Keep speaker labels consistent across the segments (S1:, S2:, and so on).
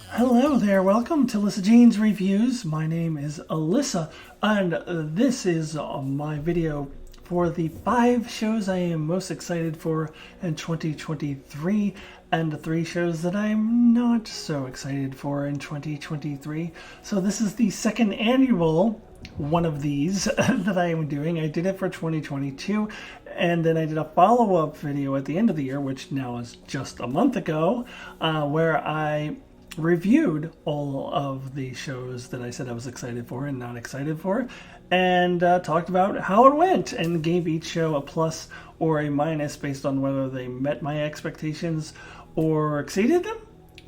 S1: Hello there, welcome to Alyssa Jean's Reviews. My name is Alyssa, and this is my video for the 5 shows I am most excited for in 2023, and the 3 shows that I'm not so excited for in 2023. So this is the second annual one of these that I am doing. I did it for 2022, and then I did a follow-up video at the end of the year, which now is just a month ago, where I reviewed all of the shows that I said I was excited for and not excited for, and talked about how it went and gave each show a plus or a minus based on whether they met my expectations or exceeded them.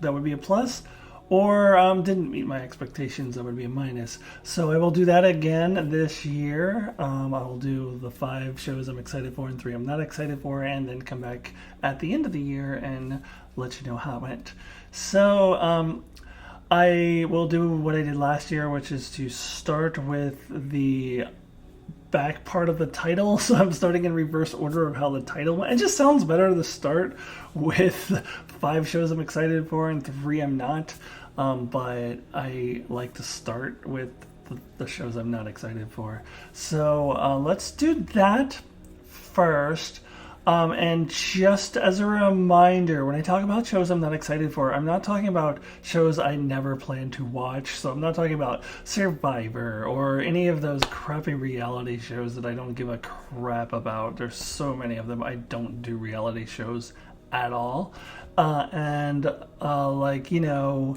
S1: That would be a plus. Or didn't meet my expectations, that would be a minus. So I will do that again this year. I will do the 5 shows I'm excited for and 3 I'm not excited for, and then come back at the end of the year and let you know how it went. So I will do what I did last year, which is to start with the back part of the title. So I'm starting in reverse order of how the title went. It just sounds better to start with 5 shows I'm excited for and 3 I'm not. But I like to start with the shows I'm not excited for. So let's do that first. And just as a reminder, when I talk about shows I'm not excited for, I'm not talking about shows I never plan to watch. So I'm not talking about Survivor or any of those crappy reality shows that I don't give a crap about. There's so many of them. I don't do reality shows at all. Like, you know,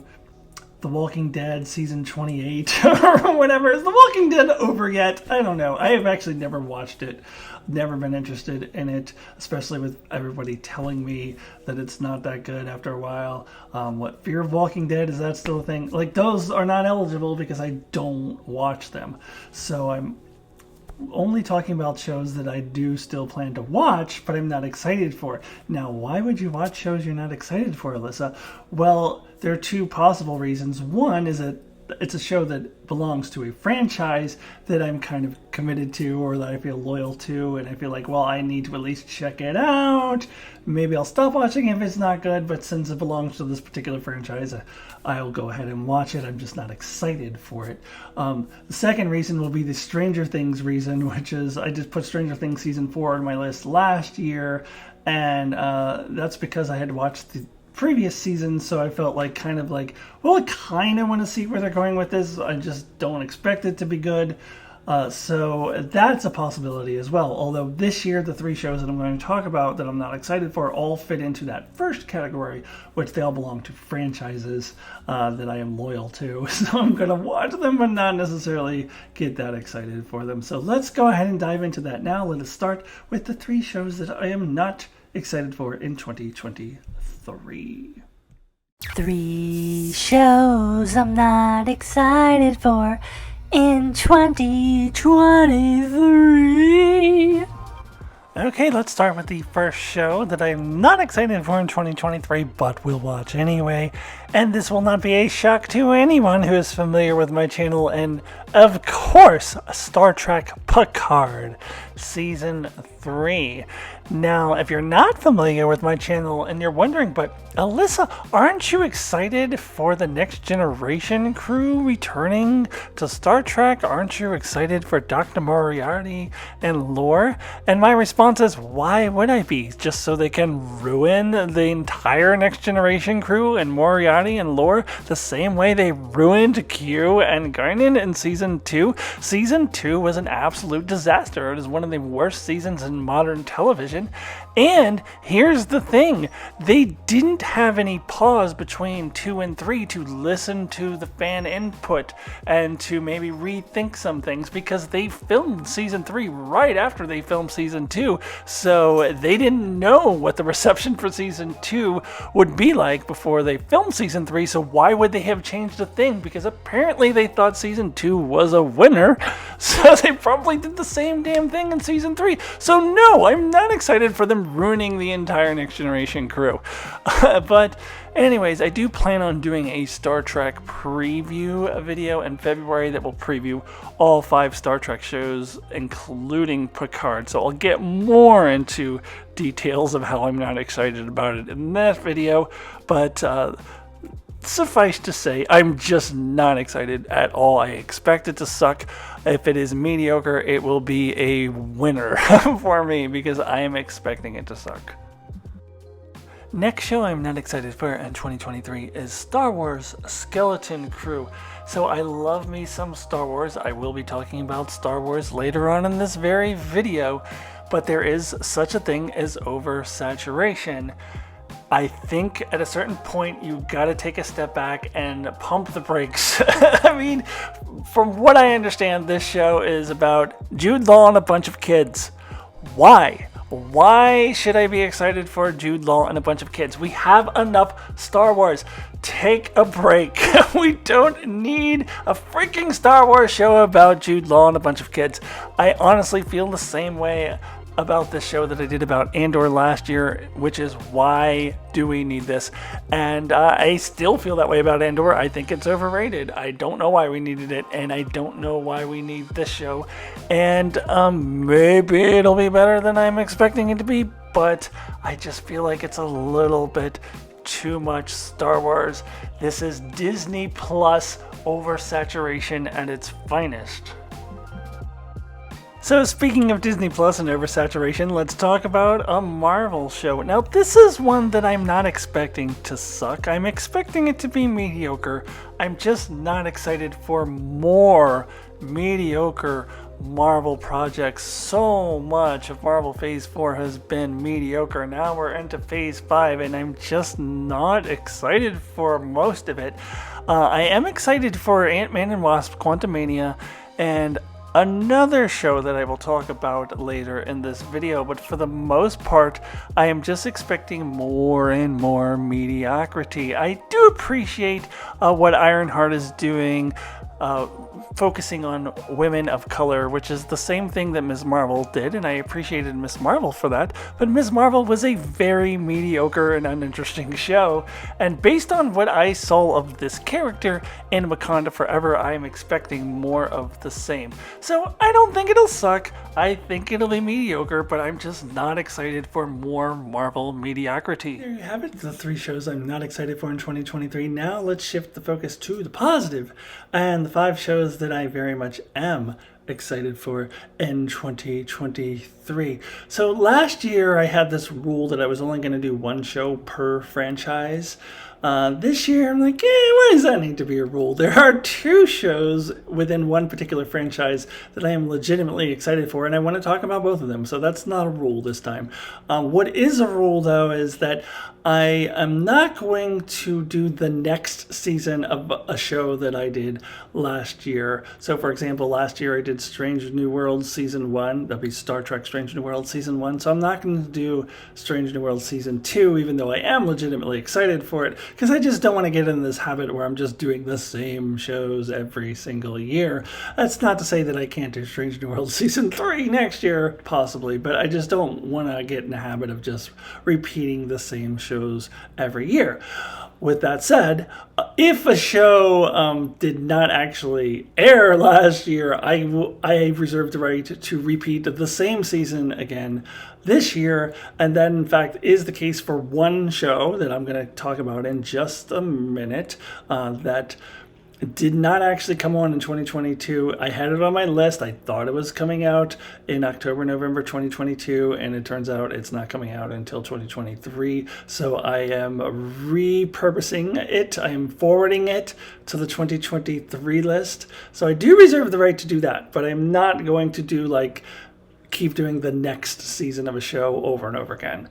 S1: The Walking Dead season 28 or whatever. Is The Walking Dead over yet? I don't know. I have actually never watched it. Never been interested in it, especially with everybody telling me that it's not that good after a while. What, Fear of Walking Dead, is that still a thing? Like, those are not eligible because I don't watch them. So I'm only talking about shows that I do still plan to watch, but I'm not excited for. Now, why would you watch shows you're not excited for, Alyssa? Well, there are 2 possible reasons. One is that it's a show that belongs to a franchise that I'm kind of committed to, or that I feel loyal to, and I feel like, well, I need to at least check it out. Maybe I'll stop watching if it's not good, but since it belongs to this particular franchise, I'll go ahead and watch it. I'm just not excited for it. The second reason will be the Stranger Things reason, which is I just put Stranger Things season 4 on my list last year, and that's because I had to watch the previous season, so I felt like well, I kind of want to see where they're going with this. I just don't expect it to be good. So that's a possibility as well. Although this year, the 3 shows that I'm going to talk about that I'm not excited for all fit into that first category, which they all belong to franchises that I am loyal to. So I'm going to watch them, but not necessarily get that excited for them. So let's go ahead and dive into that now. Let us start with the 3 shows that I am not excited for in 2023.
S2: 3 shows I'm not excited for in 2023.
S1: Okay, let's start with the first show that I'm not excited for in 2023, but will watch anyway. And this will not be a shock to anyone who is familiar with my channel, and of course, Star Trek Picard Season 3. Now, if you're not familiar with my channel and you're wondering, but Alyssa, aren't you excited for the Next Generation crew returning to Star Trek? Aren't you excited for Dr. Moriarty and Lore? And my response is, why would I be? Just so they can ruin the entire Next Generation crew and Moriarty and Lore the same way they ruined Q and Guinan in Season 2? Season 2 was an absolute disaster. It is one of the worst seasons in modern television. And here's the thing, they didn't have any pause between 2 and 3 to listen to the fan input and to maybe rethink some things, because they filmed Season 3 right after they filmed Season 2, so they didn't know what the reception for Season 2 would be like before they filmed Season 3, so why would they have changed a thing? Because apparently they thought Season 2 was a winner, so they probably did the same damn thing in Season 3. So no, I'm not excited for them ruining the entire Next Generation crew. But Anyways, I do plan on doing a Star Trek preview video in February that will preview all 5 Star Trek shows, including Picard. So I'll get more into details of how I'm not excited about it in that video, but suffice to say, I'm just not excited at all. I expect it to suck. If it is mediocre, it will be a winner for me because I am expecting it to suck. Next show I'm not excited for in 2023 is Star Wars Skeleton Crew. So I love me some Star Wars. I will be talking about Star Wars later on in this very video, but there is such a thing as oversaturation. I think at a certain point you gotta take a step back and pump the brakes. I mean, from what I understand, this show is about Jude Law and a bunch of kids. Why? Why should I be excited for Jude Law and a bunch of kids? We have enough Star Wars. Take a break. We don't need a freaking Star Wars show about Jude Law and a bunch of kids. I honestly feel the same way about this show that I did about Andor last year, which is why do we need this? And I still feel that way about Andor. I think it's overrated. I don't know why we needed it, and I don't know why we need this show. And maybe it'll be better than I'm expecting it to be, but I just feel like it's a little bit too much Star Wars. This is Disney Plus oversaturation at its finest. So speaking of Disney Plus and oversaturation, let's talk about a Marvel show. Now this is one that I'm not expecting to suck. I'm expecting it to be mediocre. I'm just not excited for more mediocre Marvel projects. So much of Marvel Phase 4 has been mediocre. Now we're into Phase 5 and I'm just not excited for most of it. I am excited for Ant-Man and Wasp: Quantumania and another show that I will talk about later in this video, but for the most part, I am just expecting more and more mediocrity. I do appreciate what Ironheart is doing, focusing on women of color, which is the same thing that Ms. Marvel did, and I appreciated Ms. Marvel for that, but Ms. Marvel was a very mediocre and uninteresting show, and based on what I saw of this character in Wakanda Forever, I am expecting more of the same. So I don't think it'll suck, I think it'll be mediocre, but I'm just not excited for more Marvel mediocrity. There you have it, the 3 shows I'm not excited for in 2023. Now let's shift the focus to the positive, and the 5 shows that I very much am excited for in 2023. So last year I had this rule that I was only going to do 1 show per franchise. This year I'm like, why does that need to be a rule? There are 2 shows within one particular franchise that I am legitimately excited for, and I want to talk about both of them, so that's not a rule this time. What is a rule, though, is that I am not going to do the next season of a show that I did last year. So, for example, last year I did Strange New Worlds Season 1. That'll be Star Trek Strange New Worlds Season 1. So I'm not going to do Strange New Worlds Season 2, even though I am legitimately excited for it, because I just don't want to get in this habit where I'm just doing the same shows every single year. That's not to say that I can't do Strange New Worlds Season 3 next year, possibly, but I just don't want to get in the habit of just repeating the same shows every year. With that said, if a show did not actually air last year, I reserve the right to repeat the same season again this year, and that in fact is the case for one show that I'm going to talk about in just a minute that did not actually come on in 2022. I had it on my list. I thought it was coming out in October, November 2022, and it turns out it's not coming out until 2023. So I am repurposing it. I am forwarding it to the 2023 list. So I do reserve the right to do that, but I'm not going to do keep doing the next season of a show over and over again.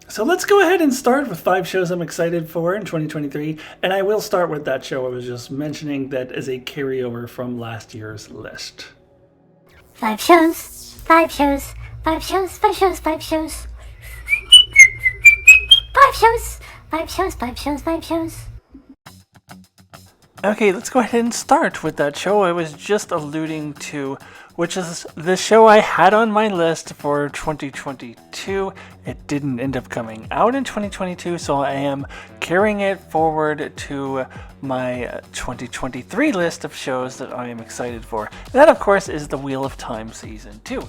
S1: So let's go ahead and start with 5 shows I'm excited for in 2023, and I will start with that show I was just mentioning that is a carryover from last year's list.
S2: 5 shows, 5 shows, 5 shows, 5 shows, 5 shows. 5 shows, 5 shows, 5 shows, 5 shows.
S1: Okay, let's go ahead and start with that show I was just alluding to which is the show I had on my list for 2022. It didn't end up coming out in 2022, so I am carrying it forward to my 2023 list of shows that I am excited for. That, of course, is The Wheel of Time Season 2.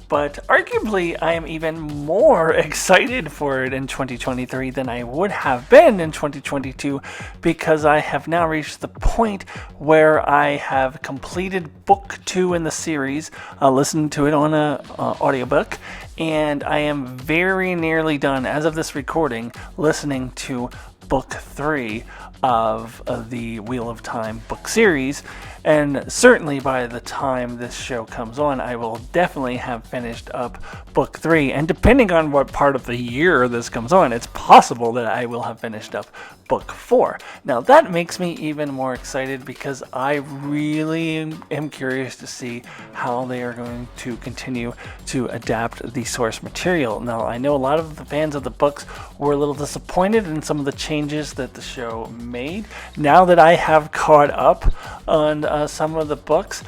S1: But arguably, I am even more excited for it in 2023 than I would have been in 2022, because I have now reached the point where I have completed book 2 in the series, listened to it on an audiobook, and I am very nearly done, as of this recording, listening to book 3 of the Wheel of Time book series. And certainly by the time this show comes on, I will definitely have finished up book 3. And depending on what part of the year this comes on, it's possible that I will have finished up book 4. Now that makes me even more excited, because I really am curious to see how they are going to continue to adapt the source material. Now I know a lot of the fans of the books were a little disappointed in some of the changes that the show made. Now that I have caught up on some of the books,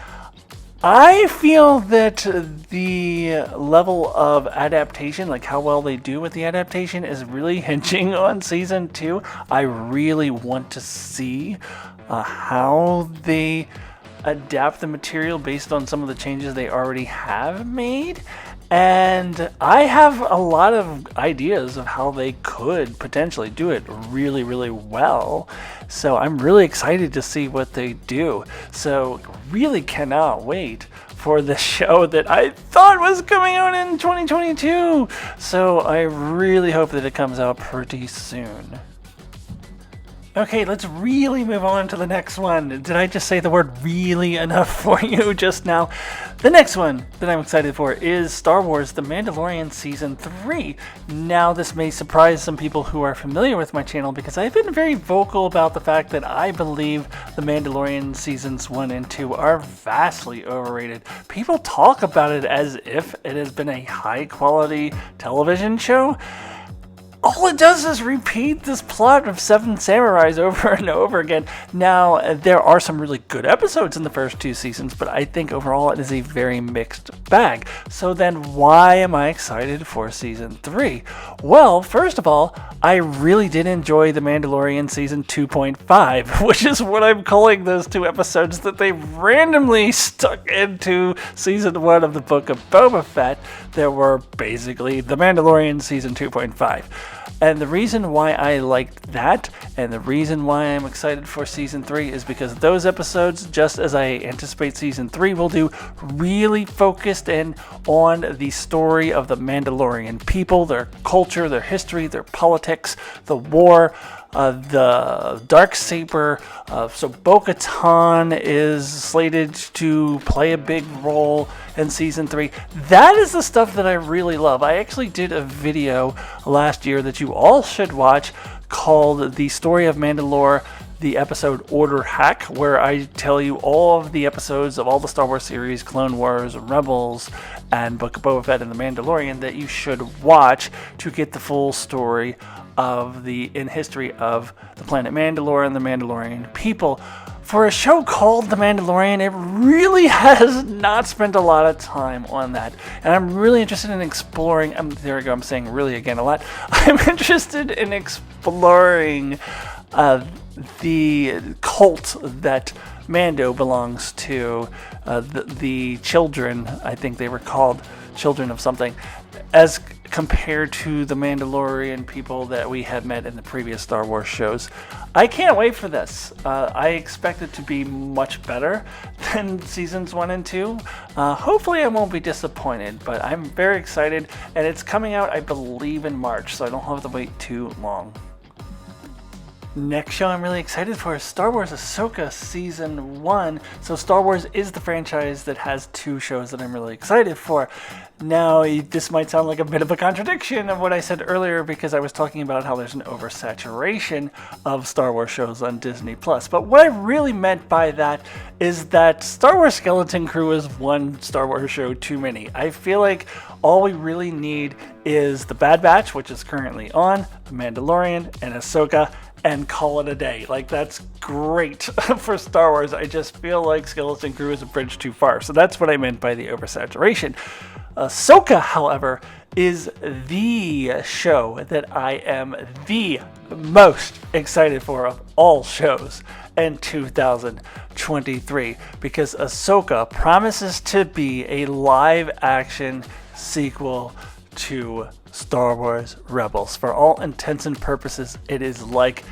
S1: I feel that the level of adaptation, like how well they do with the adaptation, is really hinging on season 2. I really want to see how they adapt the material based on some of the changes they already have made. And I have a lot of ideas of how they could potentially do it really, really well. So I'm really excited to see what they do. So really cannot wait for the show that I thought was coming out in 2022. So I really hope that it comes out pretty soon. Okay, let's really move on to the next one. Did I just say the word really enough for you just now? The next one that I'm excited for is Star Wars The Mandalorian Season 3. Now, this may surprise some people who are familiar with my channel, because I've been very vocal about the fact that I believe The Mandalorian Seasons 1 and 2 are vastly overrated. People talk about it as if it has been a high-quality television show. All it does is repeat this plot of Seven Samurais over and over again. Now, there are some really good episodes in the first 2 seasons, but I think overall it is a very mixed bag. So then why am I excited for Season 3? Well, first of all, I really did enjoy The Mandalorian Season 2.5, which is what I'm calling those 2 episodes that they randomly stuck into Season 1 of the Book of Boba Fett. There were basically The Mandalorian Season 2.5. And the reason why I liked that, and the reason why I'm excited for Season 3, is because those episodes, just as I anticipate Season 3 will do, really focused in on the story of the Mandalorian people, their culture, their history, their politics, the war, the Darksaber. So Bo-Katan is slated to play a big role in Season 3. That is the stuff that I really love. I actually did a video last year that you all should watch called The Story of Mandalore, the episode Order Hack, where I tell you all of the episodes of all the Star Wars series, Clone Wars, Rebels, and Book of Boba Fett and The Mandalorian that you should watch to get the full story of the history of the planet Mandalore and the Mandalorian people. For a show called The Mandalorian, it really has not spent a lot of time on that. And I'm really interested in exploring, there we go, I'm saying really again a lot. I'm interested in exploring the cult that Mando belongs to, the children, I think they were called children of something, as compared to the Mandalorian people that we had met in the previous Star Wars shows. I can't wait for this. I expect it to be much better than Seasons 1 and 2. Hopefully I won't be disappointed, but I'm very excited, and it's coming out, I believe, in March, so I don't have to wait too long. Next show I'm really excited for is Star Wars Ahsoka Season 1. So Star Wars is the franchise that has 2 shows that I'm really excited for. Now, this might sound like a bit of a contradiction of what I said earlier, because I was talking about how there's an oversaturation of Star Wars shows on Disney+. But what I really meant by that is that Star Wars Skeleton Crew is one Star Wars show too many. I feel like all we really need is The Bad Batch, which is currently on, The Mandalorian, and Ahsoka, and call it a day. Like, that's great for Star Wars. I just feel like Skeleton Crew is a bridge too far. So that's what I meant by the oversaturation. Ahsoka, however, is the show that I am the most excited for of all shows in 2023, because Ahsoka promises to be a live-action sequel to Star Wars Rebels. For all intents and purposes, it is like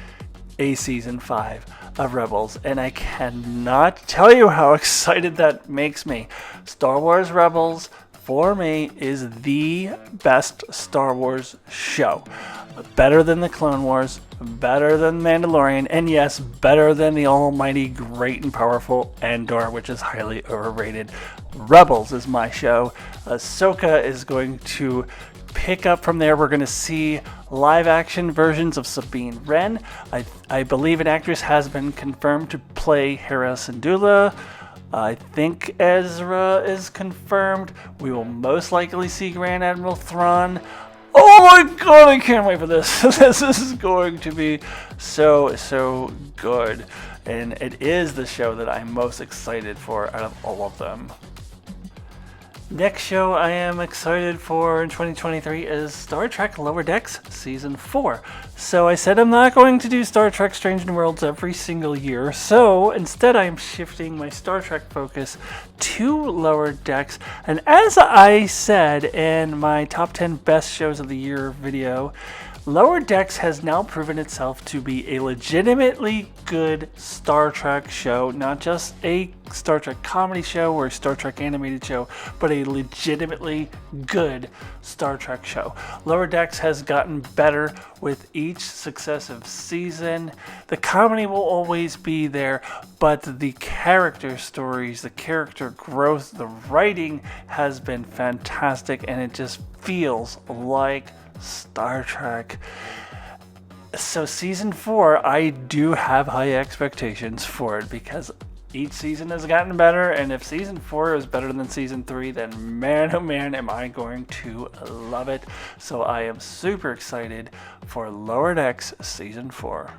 S1: a season 5 of Rebels, and I cannot tell you how excited that makes me. Star Wars Rebels, for me, is the best Star Wars show. Better than the Clone Wars, better than Mandalorian, and yes, better than the almighty great and powerful Andor, which is highly overrated. Rebels is my show. Ahsoka is going to pick up from there. We're going to see live action versions of Sabine Wren. I believe an actress has been confirmed to play Hera Syndulla. I think Ezra is confirmed. We will most likely see Grand Admiral Thrawn. Oh my god, I can't wait for this. This is going to be so good. And it is the show that I'm most excited for out of all of them. Next show I am excited for in 2023 is Star Trek Lower Decks Season 4. So I said I'm not going to do Star Trek Strange New Worlds every single year, so instead I am shifting my Star Trek focus to Lower Decks. And as I said in my top 10 best shows of the year video, Lower Decks has now proven itself to be a legitimately good Star Trek show, not just a Star Trek comedy show or a Star Trek animated show, but a legitimately good Star Trek show. Lower Decks has gotten better with each successive season. The comedy will always be there, but the character stories, the character growth, the writing has been fantastic, and it just feels like Star Trek. So season 4, I do have high expectations for it because each season has gotten better, and if season 4 is better than season 3, then man oh man am I going to love it. So I am super excited for Lower Decks season 4.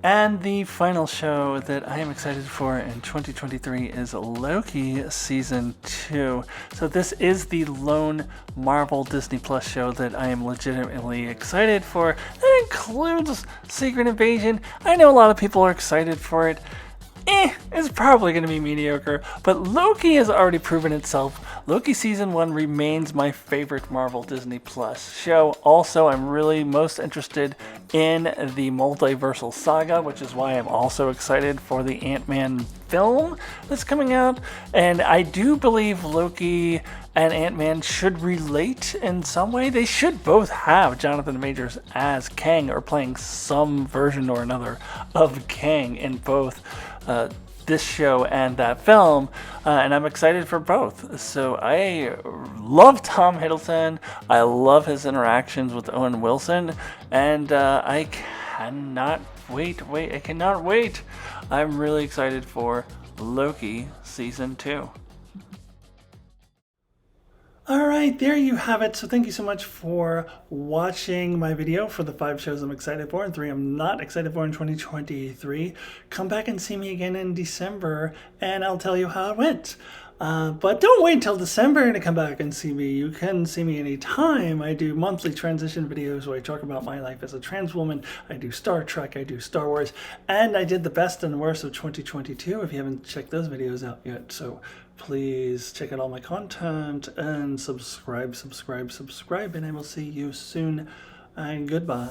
S1: And the final show that I am excited for in 2023 is Loki Season 2. So this is the lone Marvel Disney Plus show that I am legitimately excited for. That includes Secret Invasion. I know a lot of people are excited for it. It's probably going to be mediocre, but Loki has already proven itself. Loki Season 1 remains my favorite Marvel Disney Plus show. Also, I'm really most interested in the multiversal saga, which is why I'm also excited for the Ant-Man film that's coming out. And I do believe Loki and Ant-Man should relate in some way. They should both have Jonathan Majors as Kang, or playing some version or another of Kang in both this show and that film, and I'm excited for both. So I love Tom Hiddleston. I love his interactions with Owen Wilson, and I cannot wait. I cannot wait. I'm really excited for Loki Season 2. Alright, there you have it. So thank you so much for watching my video for the 5 shows I'm excited for and 3 I'm not excited for in 2023. Come back and see me again in December and I'll tell you how it went. But don't wait until December to come back and see me. You can see me anytime. I do monthly transition videos where I talk about my life as a trans woman. I do Star Trek, I do Star Wars, and I did the best and worst of 2022 if you haven't checked those videos out yet. So please check out all my content and subscribe, and I will see you soon, and goodbye.